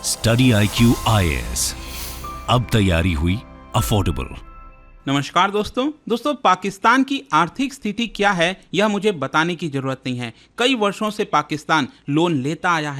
Study IQ IAS, अब तैयारी हुई अफोर्डेबल। नमस्कार दोस्तों, पाकिस्तान की आर्थिक स्थिति क्या है यह मुझे बताने की ज़रूरत नहीं है। कई वर्षों से पाकिस्तान लोन लेता आया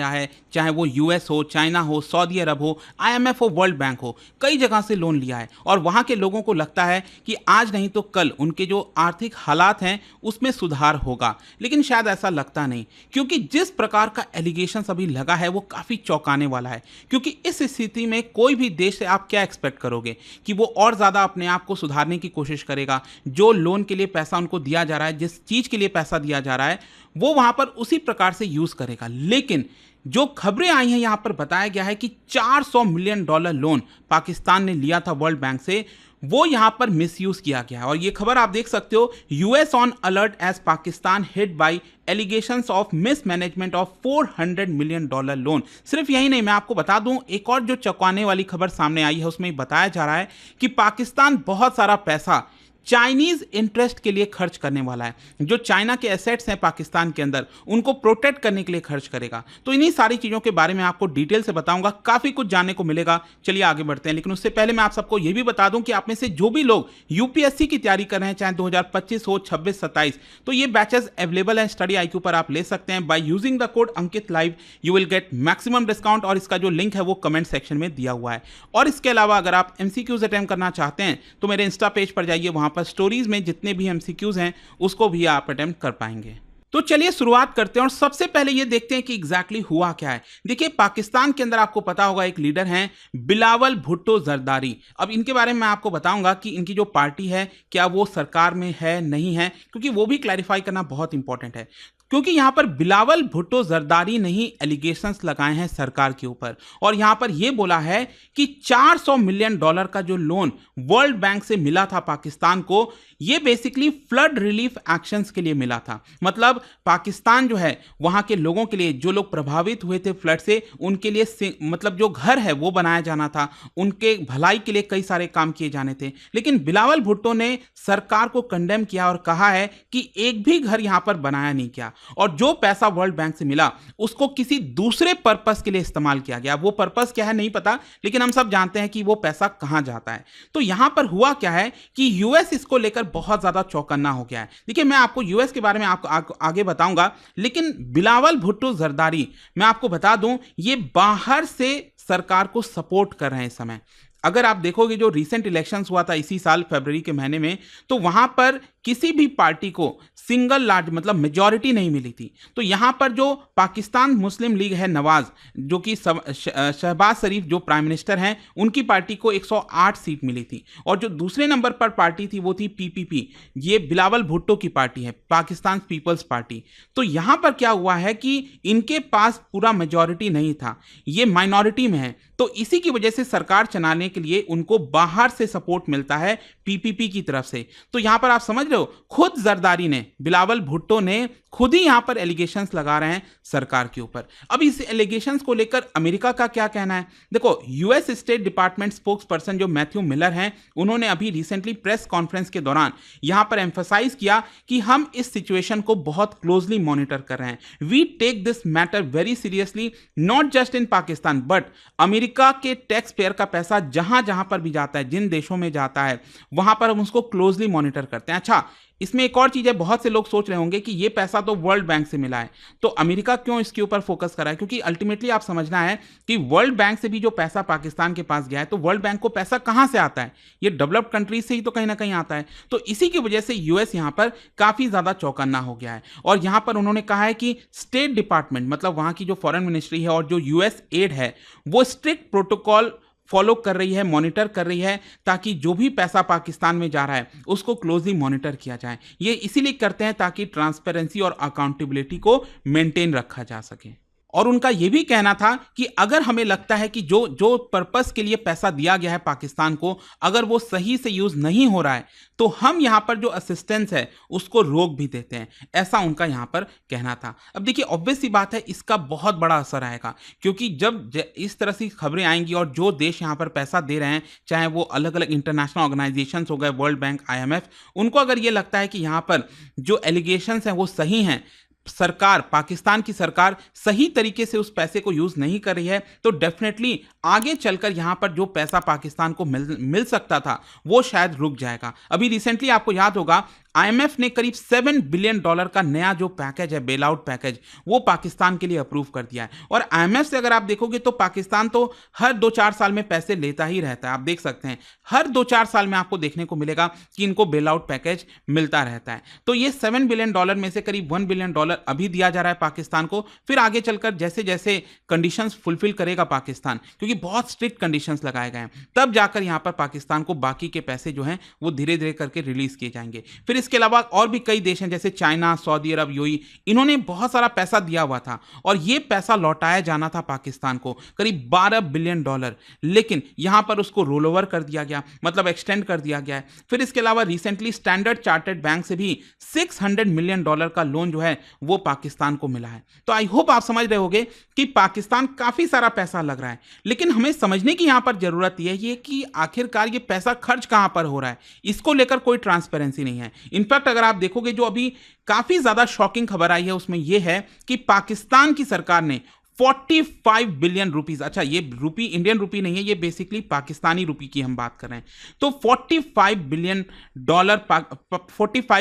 है, चाहे वो US हो, चाइना हो, सऊदी अरब हो, IMF हो, वर्ल्ड बैंक हो, कई जगह से लोन लिया है। और वहाँ के लोगों को लगता है कि आज नहीं तो कल उनके जो आर्थिक हालात हैं उसमें सुधार होगा, लेकिन शायद ऐसा लगता नहीं, क्योंकि जिस प्रकार का एलिगेशंस अभी लगा है वो काफ़ी चौंकाने वाला है। क्योंकि इस स्थिति में कोई भी देश से आप क्या एक्सपेक्ट करोगे कि वो और ज़्यादा अपने आप को सुधारने की कोशिश करेगा। जो लोन के लिए पैसा उनको दिया जा रहा है, जिस चीज के लिए पैसा दिया जा रहा है, वो वहां पर उसी प्रकार से यूज करेगा। लेकिन जो खबरें आई हैं यहां पर बताया गया है कि $400 मिलियन लोन पाकिस्तान ने लिया था वर्ल्ड बैंक से, वो यहां पर मिसयूज किया गया है। और ये खबर आप देख सकते हो, US on alert as Pakistan hit by allegations of mismanagement of $400 million loan. सिर्फ यही नहीं, मैं आपको बता दूं, एक और जो चौंकाने वाली खबर सामने आई है उसमें बताया जा रहा है कि पाकिस्तान बहुत सारा पैसा चाइनीज इंटरेस्ट के लिए खर्च करने वाला है। जो चाइना के एसेट्स हैं पाकिस्तान के अंदर, उनको प्रोटेक्ट करने के लिए खर्च करेगा। तो इन्हीं सारी चीज़ों के बारे में आपको डिटेल से बताऊंगा, काफ़ी कुछ जानने को मिलेगा। चलिए आगे बढ़ते हैं, लेकिन उससे पहले मैं आप सबको यह भी बता दूं कि आप में से जो भी लोग UPSC की तैयारी कर रहे हैं, चाहे 2025 हो, 26, 27, तो ये बैचेस अवेलेबल हैं स्टडी IQ पर, आप ले सकते हैं। By using the code Ankit live you will get maximum discount, और इसका जो लिंक है वो कमेंट सेक्शन में दिया हुआ है। और इसके अलावा अगर आप MCQs अटेम्प्ट करना चाहते हैं तो मेरे इंस्टा पेज पर जाइए, वहां पर स्टोरीज में जितने भी MCQs हैं उसको भी आप अटेम्प्ट कर पाएंगे। तो चलिए शुरुआत करते हैं और सबसे पहले ये देखते हैं कि एग्जैक्टली हुआ क्या है। देखिए, पाकिस्तान के अंदर आपको पता होगा एक लीडर हैं बिलावल भुट्टो जरदारी। अब इनके बारे में मैं आपको बताऊंगा कि इनकी जो पार्टी है क्या वो सरकार में है, नहीं है, क्योंकि वो भी क्लैरिफाई करना बहुत इंपॉर्टेंट है। क्योंकि यहां पर बिलावल भुट्टो जरदारी ने ही एलिगेशंस लगाए हैं सरकार के ऊपर, और यहां पर यह बोला है कि $400 मिलियन का जो लोन वर्ल्ड बैंक से मिला था पाकिस्तान को, यह बेसिकली फ्लड रिलीफ एक्शंस के लिए मिला था। मतलब पाकिस्तान जो है वहां के लोगों के लिए, जो लोग प्रभावित हुए थे फ्लड से, उनके लिए मतलब जो घर है वो बनाया जाना था, उनके भलाई के लिए कई सारे काम किए जाने थे। लेकिन बिलावल भुट्टो ने सरकार को कंडेम किया और कहा है कि एक भी घर यहां पर बनाया नहीं किया, और जो पैसा वर्ल्ड बैंक से मिला उसको किसी दूसरे पर्पस के लिए इस्तेमाल किया गया। वो पर्पस क्या है नहीं पता, लेकिन हम सब जानते हैं कि वो पैसा कहां जाता है। तो यहां पर हुआ क्या है कि US इसको लेकर बहुत ज्यादा चौकन्ना हो गया है। देखिए, मैं आपको US के बारे में आपको आगे बताऊंगा, लेकिन बिलावल भुट्टो जरदारी, मैं आपको बता दूं, ये बाहर से सरकार को सपोर्ट कर रहे हैं इस समय। अगर आप देखोगे जो रिसेंट इलेक्शंस हुआ था इसी साल फरवरी के महीने में, तो वहां पर किसी भी पार्टी को सिंगल लार्ज मतलब मेजॉरिटी नहीं मिली थी। तो यहां पर जो पाकिस्तान मुस्लिम लीग है, नवाज, जो कि शहबाज शरीफ जो प्राइम मिनिस्टर हैं, उनकी पार्टी को 108 सीट मिली थी। और जो दूसरे नंबर पर पार्टी थी वो थी PPP, ये बिलावल भुट्टो की पार्टी है, पाकिस्तान पीपल्स पार्टी। तो यहां पर क्या हुआ है कि इनके पास पूरा मेजॉरिटी नहीं था, ये माइनॉरिटी में है। तो इसी की वजह से सरकार चलाने के लिए उनको बाहर से सपोर्ट मिलता है PPP की तरफ से। तो यहां पर आप समझ रहे हो, खुद जरदारी ने, बिलावल भुट्टो ने खुद ही यहां पर एलिगेशंस लगा रहे हैं सरकार के ऊपर। अब इस एलिगेशंस को लेकर अमेरिका का क्या कहना है? देखो, US state department spokes person जो मैथ्यू मिलर हैं, उन्होंने अभी रिसेंटली प्रेस कॉन्फ्रेंस के दौरान यहां पर एम्फसाइज किया कि हम इस सिचुएशन को बहुत क्लोजली मॉनिटर कर रहे हैं। We take this matter very seriously, not just in Pakistan but America के टैक्स पेयर का पैसा जहां जहां पर भी जाता है, जिन देशों में जाता है, वहां पर हम उसको क्लोजली मॉनिटर करते हैं। अच्छा, इसमें एक और चीज है, बहुत से लोग सोच रहे होंगे कि ये पैसा तो वर्ल्ड बैंक से मिला है, तो अमेरिका क्यों इसके ऊपर फोकस कर रहा है? क्योंकि अल्टीमेटली आप समझना है कि वर्ल्ड बैंक से भी जो पैसा पाकिस्तान के पास गया है, तो वर्ल्ड बैंक को पैसा कहां से आता है? ये डेवलप्ड कंट्रीज से ही तो कहीं ना कहीं आता है। तो इसी की वजह से US यहां पर काफी ज्यादा चौकन्ना हो गया है। और यहां पर उन्होंने कहा है कि स्टेट डिपार्टमेंट, मतलब वहां की जो फॉरेन मिनिस्ट्री है और जो US एड है, वो स्ट्रिक्ट प्रोटोकॉल फॉलो कर रही है, मॉनिटर कर रही है, ताकि जो भी पैसा पाकिस्तान में जा रहा है उसको क्लोजली मॉनिटर किया जाए। ये इसीलिए करते हैं ताकि ट्रांसपेरेंसी और अकाउंटेबिलिटी को मेंटेन रखा जा सके। और उनका यह भी कहना था कि अगर हमें लगता है कि जो पर्पस के लिए पैसा दिया गया है पाकिस्तान को, अगर वो सही से यूज नहीं हो रहा है, तो हम यहां पर जो असिस्टेंस है उसको रोक भी देते हैं, ऐसा उनका यहां पर कहना था। अब देखिए, ऑब्वियस सी बात है, इसका बहुत बड़ा असर आएगा, क्योंकि जब इस तरह से खबरें आएंगी और जो देश यहां पर पैसा दे रहे हैं, चाहे वो अलग अलग इंटरनेशनल ऑर्गेनाइजेशंस हो गए, वर्ल्ड बैंक, IMF, उनको अगर ये लगता है कि यहां पर जो एलिगेशंस हैं वो सही हैं, सरकार, पाकिस्तान की सरकार सही तरीके से उस पैसे को यूज नहीं कर रही है, तो डेफिनेटली आगे चलकर यहां पर जो पैसा पाकिस्तान को मिल सकता था वो शायद रुक जाएगा। अभी रिसेंटली आपको याद होगा आईएमएफ ने करीब $7 बिलियन का नया जो पैकेज है, बेल आउट पैकेज, वो पाकिस्तान के लिए अप्रूव कर दिया है। और आईएमएफ से अगर आप देखोगे तो पाकिस्तान तो हर 2-4 साल में पैसे लेता ही रहता है। आप देख सकते हैं हर 2-4 साल में आपको देखने को मिलेगा कि इनको बेल आउट पैकेज मिलता रहता है। तो ये $7 बिलियन में से करीब $1 बिलियन अभी दिया जा रहा है पाकिस्तान को। फिर आगे चलकर जैसे जैसे कंडीशंस फुलफिल करेगा पाकिस्तान, क्योंकि बहुत स्ट्रिक्ट कंडीशंस लगाए गए हैं, तब जाकर यहां पर पाकिस्तान को बाकी के पैसे जो हैं वो धीरे धीरे करके रिलीज किए जाएंगे। फिर इसके अलावा और भी कई देश हैं जैसे चाइना, सऊदी अरब, यूएई, इन्होंने बहुत सारा पैसा दिया हुआ था और ये पैसा लौटाया जाना था पाकिस्तान को, करीब $12 बिलियन, लेकिन यहां पर उसको रोल ओवर कर दिया गया, मतलब एक्सटेंड कर दिया गया है। फिर इसके अलावा रिसेंटली स्टैंडर्ड चार्टर्ड बैंक से भी $600 मिलियन का लोन जो है वो पाकिस्तान को मिला है। तो आई होप आप समझ रहे होंगे कि पाकिस्तान काफी सारा पैसा लग रहा है, लेकिन हमें समझने की यहां पर जरूरत यह है कि आखिरकार ये पैसा खर्च कहां पर हो रहा है, इसको लेकर कोई ट्रांसपेरेंसी नहीं है। इनफैक्ट अगर आप देखोगे जो अभी काफी ज्यादा शॉकिंग खबर आई है उसमें यह है कि पाकिस्तान की सरकार ने 45 बिलियन रुपीज, अच्छा ये रुपी इंडियन रुपी नहीं है, ये बेसिकली पाकिस्तानी रुपी की हम बात कर रहे हैं, तो $45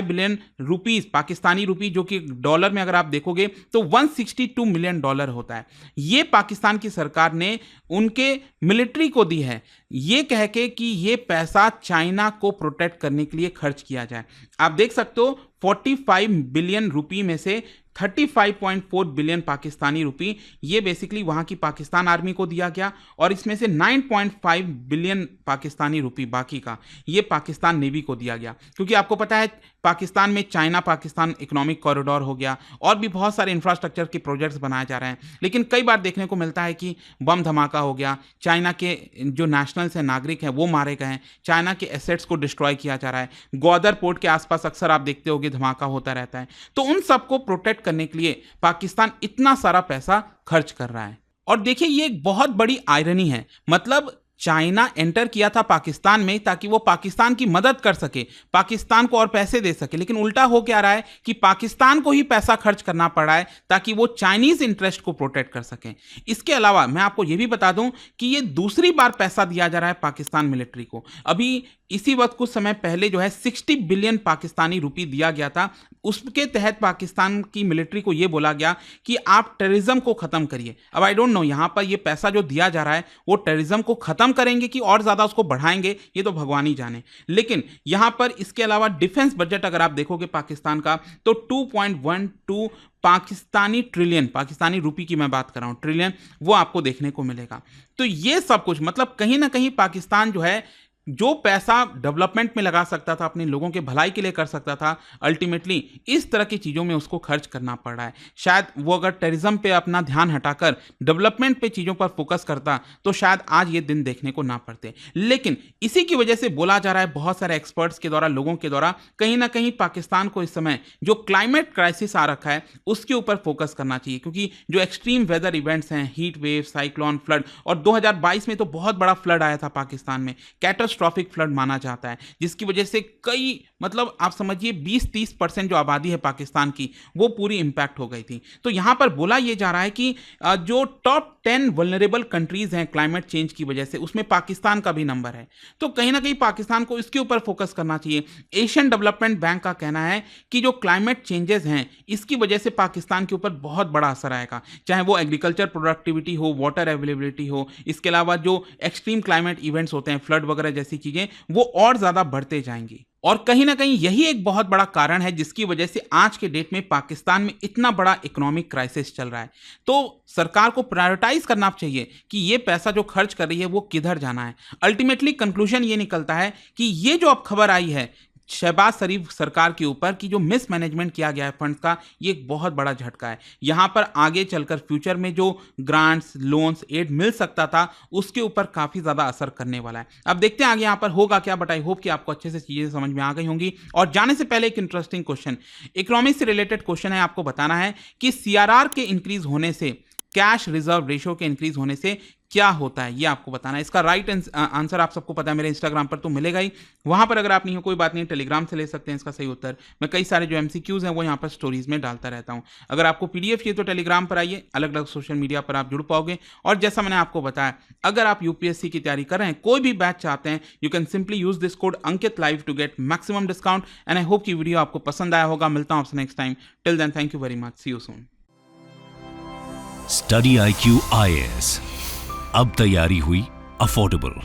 बिलियन रुपीज पाकिस्तानी रुपी, जो कि डॉलर में अगर आप देखोगे तो $162 मिलियन होता है। ये पाकिस्तान की सरकार ने उनके मिलिट्री को दी है, ये कह के कि ये पैसा चाइना को प्रोटेक्ट करने के लिए खर्च किया जाए। आप देख सकते हो 45 बिलियन रुपी में से 35.4 बिलियन पाकिस्तानी रुपी ये बेसिकली वहां की पाकिस्तान आर्मी को दिया गया, और इसमें से 9.5 बिलियन पाकिस्तानी रुपी बाकी का ये पाकिस्तान नेवी को दिया गया। क्योंकि आपको पता है पाकिस्तान में चाइना पाकिस्तान इकोनॉमिक कॉरिडोर हो गया और भी बहुत सारे इंफ्रास्ट्रक्चर के प्रोजेक्ट्स बनाए जा रहे हैं, लेकिन कई बार देखने को मिलता है कि बम धमाका हो गया, चाइना के जो नेशनल्स हैं, नागरिक हैं, वो मारे गए हैं, चाइना के एसेट्स को डिस्ट्रॉय किया जा रहा है, ग्वादर पोर्ट के आसपास अक्सर आप देखते होगे धमाका होता रहता है। तो उन सबको प्रोटेक्ट करने के लिए पाकिस्तान इतना सारा पैसा खर्च कर रहा है। और देखिए ये एक बहुत बड़ी आयरनी है, मतलब चाइना एंटर किया था पाकिस्तान में ताकि वो पाकिस्तान की मदद कर सके, पाकिस्तान को और पैसे दे सके, लेकिन उल्टा हो क्या रहा है कि पाकिस्तान को ही पैसा खर्च करना पड़ रहा है ताकि वो चाइनीज इंटरेस्ट को प्रोटेक्ट कर सके। इसके अलावा मैं आपको ये भी बता दूं कि ये दूसरी बार पैसा दिया जा रहा है पाकिस्तान मिलिट्री को। अभी इसी वक्त कुछ समय पहले जो है 60 बिलियन पाकिस्तानी रुपी दिया गया था, उसके तहत पाकिस्तान की मिलिट्री को यह बोला गया कि आप टेररिज्म को खत्म करिए। अब आई डोंट नो यहां पर ये पैसा जो दिया जा रहा है वो टेररिज्म को खत्म करेंगे कि और ज्यादा उसको बढ़ाएंगे, ये तो भगवान ही जाने। लेकिन यहां पर इसके अलावा डिफेंस बजट अगर आप देखोगे पाकिस्तान का तो 2.12 पाकिस्तानी ट्रिलियन, पाकिस्तानी रुपी की मैं बात कर रहा हूं, ट्रिलियन, वो आपको देखने को मिलेगा। तो ये सब कुछ मतलब कहीं ना कहीं पाकिस्तान जो है जो पैसा डेवलपमेंट में लगा सकता था, अपने लोगों के भलाई के लिए कर सकता था, अल्टीमेटली इस तरह की चीज़ों में उसको खर्च करना पड़ रहा है। शायद वो अगर टेररिज्म पे अपना ध्यान हटाकर डेवलपमेंट पे चीज़ों पर फोकस करता तो शायद आज ये दिन देखने को ना पड़ते। लेकिन इसी की वजह से बोला जा रहा है बहुत सारे एक्सपर्ट्स के द्वारा, लोगों के द्वारा, कहीं ना कहीं पाकिस्तान को इस समय जो क्लाइमेट क्राइसिस आ रखा है उसके ऊपर फोकस करना चाहिए, क्योंकि जो एक्सट्रीम वेदर इवेंट्स हैं, हीट वेव, साइक्लोन, फ्लड, और 2022 में तो बहुत बड़ा फ्लड आया था पाकिस्तान में, कैटास्ट्रॉफिक फ्लड माना जाता है, जिसकी वजह से कई मतलब आप समझिए 20-30% जो आबादी है पाकिस्तान की वो पूरी इंपैक्ट हो गई थी। तो यहां पर बोला यह जा रहा है कि जो टॉप 10 वल्नरेबल कंट्रीज हैं क्लाइमेट चेंज की वजह से, उसमें पाकिस्तान का भी नंबर है। तो कहीं ना कहीं पाकिस्तान को इसके ऊपर फोकस करना चाहिए। एशियन डेवलपमेंट बैंक का कहना है कि जो क्लाइमेट चेंजेस हैं इसकी वजह से पाकिस्तान के ऊपर बहुत बड़ा असर आएगा, चाहे वो एग्रीकल्चर प्रोडक्टिविटी हो, वाटर अवेलेबिलिटी हो, इसके अलावा जो एक्सट्रीम क्लाइमेट इवेंट्स होते हैं, फ्लड वगैरह जैसी चीजें, वो और ज्यादा बढ़ते जाएंगी। और कहीं ना कहीं यही एक बहुत बड़ा कारण है जिसकी वजह से आज के डेट में पाकिस्तान में इतना बड़ा इकोनॉमिक क्राइसिस चल रहा है। तो सरकार को प्रायोरिटाइज करना चाहिए कि ये पैसा जो खर्च कर रही है वो किधर जाना है। अल्टीमेटली कंक्लूजन ये निकलता है कि ये जो अब खबर आई है शहबाज शरीफ सरकार के ऊपर कि जो मिसमैनेजमेंट किया गया है फंड का, ये एक बहुत बड़ा झटका है। यहां पर आगे चलकर फ्यूचर में जो ग्रांट्स, लोन्स, एड मिल सकता था उसके ऊपर काफी ज्यादा असर करने वाला है। अब देखते हैं आगे यहां पर होगा क्या, बट आई होप कि आपको अच्छे से चीजें समझ में आ गई होंगी। और जाने से पहले एक इंटरेस्टिंग क्वेश्चन, इकोनॉमिक्स से रिलेटेड क्वेश्चन है, आपको बताना है कि सीआरआर के इंक्रीज होने से, कैश रिजर्व रेशियो के इंक्रीज होने से क्या होता है ये आपको बताना है। इसका राइट आंसर आप सबको पता है, मेरे इंस्टाग्राम पर तो मिलेगा ही, वहां पर अगर आप नहीं हो कोई बात नहीं, टेलीग्राम से ले सकते हैं इसका सही उत्तर। मैं कई सारे जो एमसीक्यूज हैं वो यहाँ पर स्टोरीज में डालता रहता हूँ। अगर आपको पीडीएफ चाहिए तो टेलीग्राम पर आइए, अलग अलग सोशल मीडिया पर आप जुड़ पाओगे। और जैसा मैंने आपको बताया, अगर आप यूपीएससी की तैयारी कर रहे हैं, कोई भी बैच चाहते हैं, you can simply use this code Ankit live to get maximum discount. And I hope कि वीडियो आपको पसंद आया होगा। मिलता हूं आपसे next time. Till then, thank you very much, see you soon. Study IQ IAS, अब तैयारी हुई अफोर्डेबल।